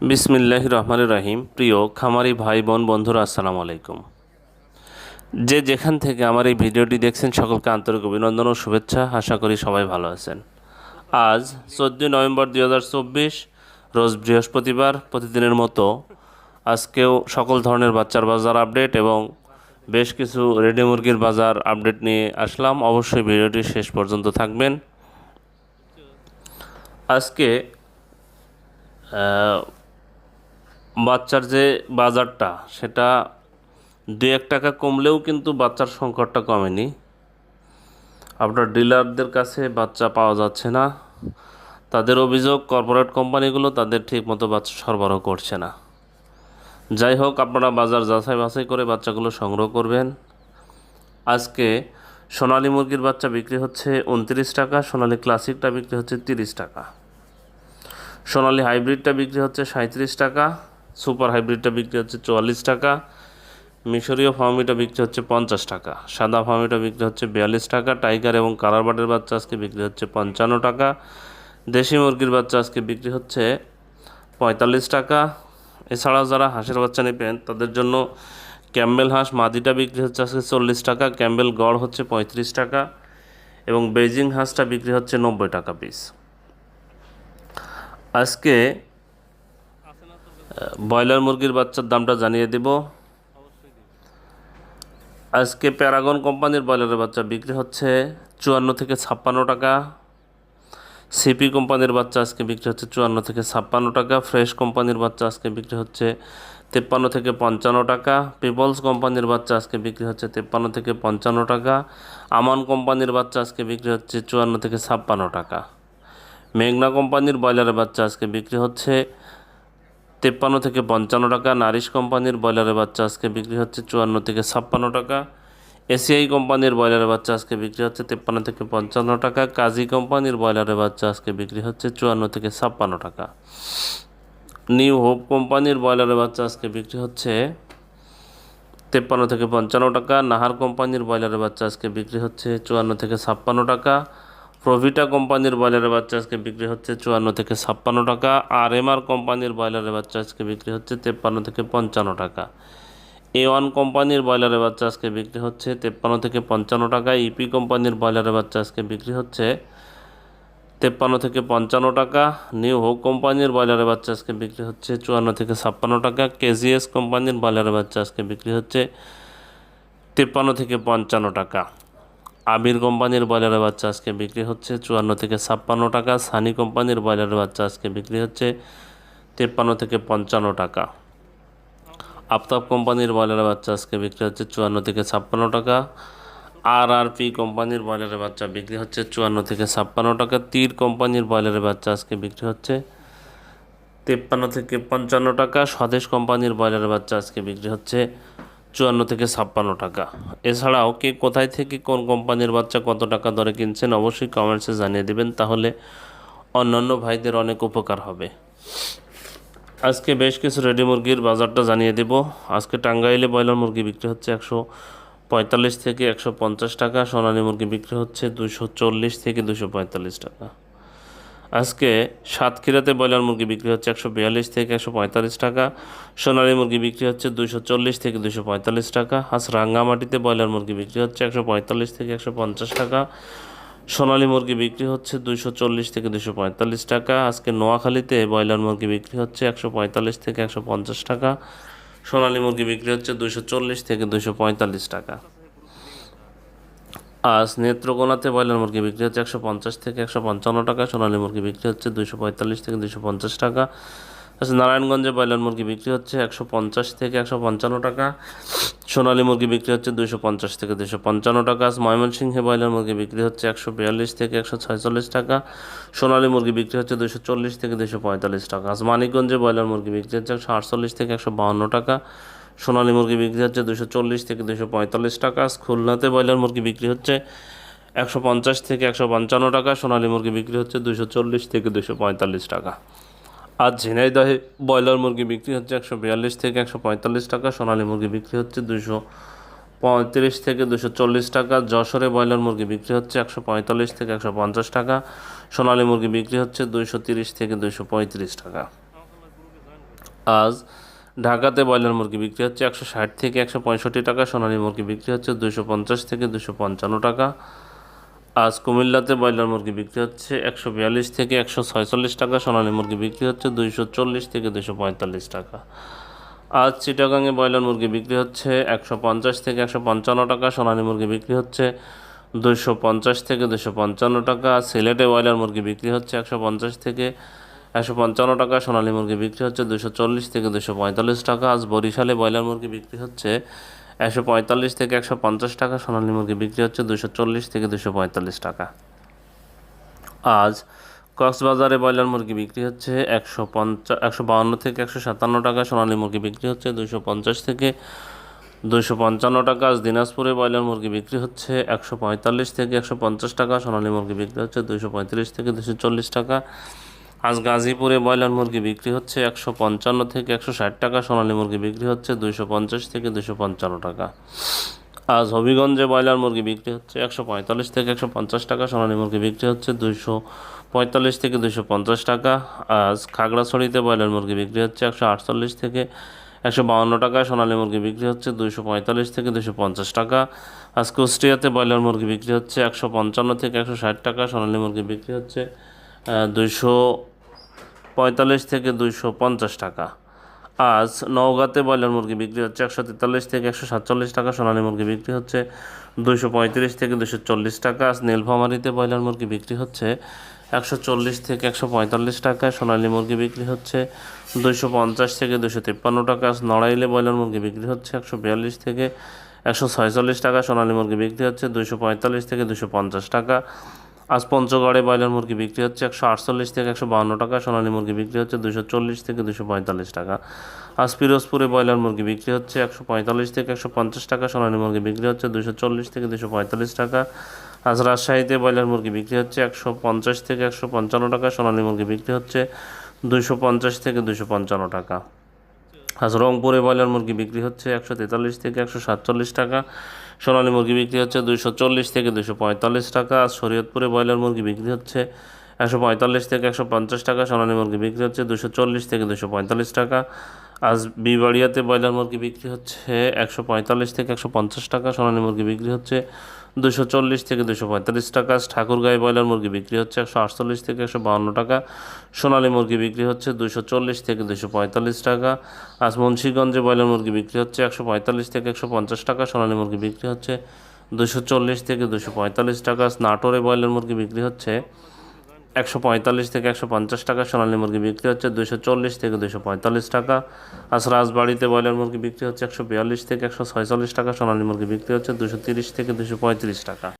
বিসমিল্লাহির রহমানির রহিম। প্রিয় খামারি ভাই বোন বন্ধুরা, আসসালামু আলাইকুম। যে যেখান থেকে আমার এই ভিডিওটি দেখছেন সকলকে আন্তরিক অভিনন্দন ও শুভেচ্ছা। আশা করি সবাই ভালো আছেন। আজ 14 নভেম্বর 2024, রোজ বৃহস্পতিবার। প্রতিদিনের মতো আজকেও সকল ধরনের বাচ্চার বাজার আপডেট এবং বেশ কিছু রেডি মুরগির বাজার আপডেট নিয়ে আসলাম। অবশ্যই ভিডিওটি শেষ পর্যন্ত থাকবেন। আজকে বাচ্চার যে বাজারটা, সেটা 2-1 টাকা কমলেও কিন্তু বাচ্চার সংকটটা কমেনি। আপনার ডিলারদের কাছে বাচ্চা পাওয়া যাচ্ছে না। তাদের অভিযোগ, কর্পোরেট কোম্পানিগুলো তাদের ঠিকমতো বাচ্চা সরবরাহ করছে না। যাই হোক, আপনারা বাজার যাচাই বাছাই করে বাচ্চাগুলো সংগ্রহ করবেন। আজকে সোনালী মুরগির বাচ্চা বিক্রি হচ্ছে 29 টাকা, সোনালী ক্লাসিকটা বিক্রি হচ্ছে 30 টাকা, সোনালী হাইব্রিডটা বিক্রি হচ্ছে 37 টাকা, সুপার হাইব্রিডটা বিক্রি হচ্ছে 44 টাকা, মিশরীয় ফার্মিটা বিক্রি হচ্ছে 50 টাকা, সাদা ফার্মিটা বিক্রি হচ্ছে 42 টাকা, টাইগার এবং কালার বার্ডের বাচ্চা আজকে বিক্রি হচ্ছে 55 টাকা, দেশি মুরগির বাচ্চা আজকে বিক্রি হচ্ছে 45 টাকা। এছাড়াও যারা হাঁসের বাচ্চা নেবেন তাদের জন্য ক্যাম্বেল হাঁস মাদিটা বিক্রি হচ্ছে আজকে 40 টাকা, ক্যাম্বেল গড় হচ্ছে 35 টাকা এবং বেজিং হাঁসটা বিক্রি হচ্ছে 90 টাকা পিস। আজকে ব্রয়লার মুরগির বাচ্চার দামটা জানিয়ে দেব। আজকে প্যারাগন কোম্পানির ব্রয়লারের বাচ্চা বিক্রি হচ্ছে 54 থেকে 56 টাকা, সিপি কোম্পানির বাচ্চা আজকে বিক্রি হচ্ছে 54 থেকে 56 টাকা, ফ্রেশ কোম্পানির বাচ্চা আজকে বিক্রি হচ্ছে 53 থেকে 55 টাকা, পিপলস কোম্পানির বাচ্চা আজকে বিক্রি হচ্ছে 53 থেকে 55 টাকা, আমান কোম্পানির বাচ্চা আজকে বিক্রি হচ্ছে 54 থেকে 56 টাকা, মেঘনা কোম্পানির ব্রয়লারের বাচ্চা আজকে বিক্রি হচ্ছে 53 থেকে 55 টাকা, নারিশ কোম্পানির ব্রয়লারের বাচ্চা আজকে বিক্রি হচ্ছে 54 থেকে 56 টাকা, এসিআই কোম্পানির ব্রয়লারের বাচ্চা আজকে বিক্রি হচ্ছে 53 থেকে 55 টাকা, কাজী কোম্পানির ব্রয়লারের বাচ্চা আজকে বিক্রি হচ্ছে 54 থেকে 56 টাকা, নিউ হোপ কোম্পানির ব্রয়লারের বাচ্চা আজকে বিক্রি হচ্ছে 53 থেকে 55 টাকা, নাহার কোম্পানির ব্রয়লারের বাচ্চা আজকে বিক্রি হচ্ছে 54 থেকে 56 টাকা, প্রভিটা কোম্পানির ব্রয়লারের বাচ্চা আজকে বিক্রি হচ্ছে 54 থেকে 56 টাকা, আর এমআর কোম্পানির ব্রয়লারের বাচ্চা আজকে বিক্রি হচ্ছে 53 থেকে 55 টাকা, A1 কোম্পানির ব্রয়লারের বাচ্চা আজকে বিক্রি হচ্ছে 53 থেকে 55 টাকা, ইপি কোম্পানির ব্রয়লারের বাচ্চা আজকে বিক্রি হচ্ছে 53 থেকে 55 টাকা, নিউ হোক কোম্পানির ব্রয়লারের বাচ্চা আজকে বিক্রি হচ্ছে 54 থেকে 56 টাকা, কেজিএস কোম্পানির ব্রয়লারের বাচ্চা আজকে বিক্রি হচ্ছে 53 থেকে 55 টাকা, আবির কোম্পানির ব্রয়লারের বাচ্চা আজকে বিক্রি হচ্ছে 54 থেকে 56 টাকা, সানি কোম্পানির ব্রয়লারের বাচ্চা আজকে বিক্রি হচ্ছে 53 থেকে 55 টাকা, আফতাব কোম্পানির ব্রয়লারের বাচ্চা আজকে বিক্রি হচ্ছে 54 থেকে 56 টাকা, আরআরপি কোম্পানির ব্রয়লারের বাচ্চা বিক্রি হচ্ছে 54 থেকে 56 টাকা, তীর কোম্পানির ব্রয়লারের বাচ্চা আজকে বিক্রি হচ্ছে 53 থেকে 55 টাকা, স্বদেশ কোম্পানির ব্রয়লারের বাচ্চা আজকে বিক্রি হচ্ছে 54 থেকে 56 টাকা। এছাড়াও কে কোথায় থেকে কোন কোম্পানির বাচ্চা কত টাকা দরে কিনছেন অবশ্যই কমেন্টসে জানিয়ে দেবেন, তাহলে অন্যান্য ভাইদের অনেক উপকার হবে। আজকে বেশ কিছু রেডি মুরগির বাজারটা জানিয়ে দেব। আজকে টাঙ্গাইলে ব্রয়লার মুরগি বিক্রি হচ্ছে 145 থেকে 150 টাকা, সোনালী মুরগি বিক্রি হচ্ছে 240 থেকে 245 টাকা। আজকে সাতক্ষীরাতে ব্রয়লার মুরগি বিক্রি হচ্ছে 142 থেকে 145 টাকা, সোনালী মুরগি বিক্রি হচ্ছে 240 থেকে 245 টাকা। আজ রাঙ্গামাটিতে ব্রয়লার মুরগি বিক্রি হচ্ছে 145 থেকে 150 টাকা, সোনালী মুরগি বিক্রি হচ্ছে 240 থেকে 245 টাকা। আজকে নোয়াখালীতে ব্রয়লার মুরগি বিক্রি হচ্ছে 145 থেকে 150 টাকা, সোনালী মুরগি বিক্রি হচ্ছে 240 থেকে 245 টাকা। আজ নেত্রকোনাতে ব্রয়লার মুরগি বিক্রি হচ্ছে 150 থেকে 155 টাকা, সোনালী মুরগি বিক্রি হচ্ছে 245 থেকে 250 টাকা। আজ নারায়ণগঞ্জে ব্রয়লার মুরগি বিক্রি হচ্ছে 150 থেকে 155 টাকা, সোনালী মুরগি বিক্রি হচ্ছে 250 থেকে 255 টাকা। আজ ময়মনসিংহে ব্রয়লার মুরগি বিক্রি হচ্ছে 142 থেকে 146 টাকা, সোনালী মুরগি বিক্রি হচ্ছে 240 থেকে 245 টাকা। আজ মানিকগঞ্জে ব্রয়লার মুরগি বিক্রি হচ্ছে 148 থেকে 152 টাকা, সোনালী মুরগি বিক্রি হচ্ছে 240 থেকে 245 টাকা। খুলনাতে ব্রয়লার মুরগি বিক্রি হচ্ছে 150 থেকে 155 টাকা, সোনালী মুরগি বিক্রি হচ্ছে 240 থেকে 245 টাকা। আজ ঝিনাইদহে ব্রয়লার মুরগি বিক্রি হচ্ছে 142 থেকে 145 টাকা, সোনালী মুরগি বিক্রি হচ্ছে 235 থেকে 240 টাকা। যশোরে ব্রয়লার মুরগি বিক্রি হচ্ছে 145 থেকে 150 টাকা, সোনালী মুরগি বিক্রি হচ্ছে 230 থেকে 235 টাকা। আজ ঢাকাতে ব্রয়লার মুরগি বিক্রি হচ্ছে 160 থেকে 165 টাকা, সোনালী মুরগি বিক্রি হচ্ছে 250 থেকে 255 টাকা। আজ কুমিল্লাতে ব্রয়লার মুরগি বিক্রি হচ্ছে 142 থেকে 146 টাকা, সোনালী মুরগি বিক্রি হচ্ছে 240 থেকে 245 টাকা। আজ চিটাগাংয়ে ব্রয়লার মুরগি বিক্রি হচ্ছে 150 থেকে 155 টাকা, সোনালী মুরগি বিক্রি হচ্ছে 250 থেকে 255 টাকা। আজ সিলেটে ব্রয়লার মুরগি বিক্রি হচ্ছে 150 থেকে 155 টাকা, সোনালী মুরগি বিক্রি হচ্ছে 240 থেকে 245 টাকা। আজ বরিশালে ব্রয়লার মুরগি বিক্রি হচ্ছে 145 থেকে 150 টাকা, সোনালী মুরগি বিক্রি হচ্ছে 240 থেকে 245 টাকা। আজ কক্সবাজারে ব্রয়লার মুরগি বিক্রি হচ্ছে 152 থেকে 157 টাকা, সোনালী মুরগি বিক্রি হচ্ছে 250 থেকে 255 টাকা। আজ দিনাজপুরে ব্রয়লার মুরগি বিক্রি হচ্ছে 145 থেকে 150 টাকা, সোনালী মুরগি বিক্রি হচ্ছে 235 থেকে 240 টাকা। আজ গাজীপুরে ব্রয়লার মুরগি বিক্রি হচ্ছে 155 থেকে 160 টাকা, সোনালী মুরগি বিক্রি হচ্ছে 250 থেকে 255 টাকা। আজ হবিগঞ্জে ব্রয়লার মুরগি বিক্রি হচ্ছে 145 থেকে 150 টাকা, সোনালী মুরগি বিক্রি হচ্ছে 245 থেকে 250 টাকা। আজ খাগড়াছড়িতে ব্রয়লার মুরগি বিক্রি হচ্ছে 148 থেকে 152 টাকা, সোনালী মুরগি বিক্রি হচ্ছে 245 থেকে 250 টাকা। আজ কুষ্টিয়াতে ব্রয়লার মুরগি বিক্রি হচ্ছে 155 থেকে 160 টাকা, সোনালী মুরগি বিক্রি হচ্ছে 245 থেকে 250 টাকা। আজ নওগাঁতে ব্রয়লার মুরগি বিক্রি হচ্ছে 143 থেকে 147 টাকা, সোনালী মুরগি বিক্রি হচ্ছে 235 থেকে 240 টাকা। আজ নীলফামারীতে ব্রয়লার মুরগি বিক্রি হচ্ছে 140 থেকে 145 টাকা, সোনালী মুরগি বিক্রি হচ্ছে 250 থেকে 253 টাকা। আজ নড়াইলে ব্রয়লার মুরগি বিক্রি হচ্ছে 142 থেকে 146 টাকা, সোনালী মুরগি বিক্রি হচ্ছে 245 থেকে 250 টাকা। আজ পঞ্চগড়ে ব্রয়লার মুরগি বিক্রি হচ্ছে 148 থেকে 152 টাকা, সোনালী মুরগি বিক্রি হচ্ছে 240 থেকে 245 টাকা। আজ পিরোজপুরে ব্রয়লার মুরগি বিক্রি হচ্ছে 145 থেকে 150 টাকা, সোনালী মুরগি বিক্রি হচ্ছে 240 থেকে 245 টাকা। আজ রাজশাহীতে ব্রয়লার মুরগি বিক্রি হচ্ছে 150 থেকে 155 টাকা, সোনালী মুরগি বিক্রি হচ্ছে 250 থেকে 255 টাকা। আজ রংপুরে ব্রয়লার মুরগি বিক্রি হচ্ছে 143 থেকে 147 টাকা, সোনালী মুরগি বিক্রি হচ্ছে 240 থেকে 245 টাকা। আজ শরীয়তপুরে ব্রয়লার মুরগি বিক্রি হচ্ছে 145 থেকে 150 টাকা, সোনালী মুরগি বিক্রি হচ্ছে 240 থেকে 245 টাকা। আজ বিবাড়িয়াতে ব্রয়লার মুরগি বিক্রি হচ্ছে 145 থেকে 150 টাকা, সোনালী মুরগি বিক্রি হচ্ছে 240 থেকে 245 টাকা। আজ ঠাকুরগাঁয়ে ব্রয়লার মুরগি বিক্রি হচ্ছে 148 থেকে 152 টাকা, সোনালী মুরগি বিক্রি হচ্ছে 240 থেকে 245 টাকা। আজ মুন্সিগঞ্জে ব্রয়লার মুরগি বিক্রি হচ্ছে 145 থেকে 150 টাকা, সোনালী মুরগি বিক্রি হচ্ছে 240 থেকে 245 টাকা। আজ নাটোরে ব্রয়লার মুরগি বিক্রি হচ্ছে 145 থেকে 150 টাকা, সোনালী মুরগি বিক্রি হচ্ছে 240 থেকে 245 টাকা। আজ রাজবাড়িতে ব্রয়লার মুরগি বিক্রি হচ্ছে 142 থেকে 146 টাকা, সোনালী মুরগি বিক্রি হচ্ছে 230 থেকে 235 টাকা।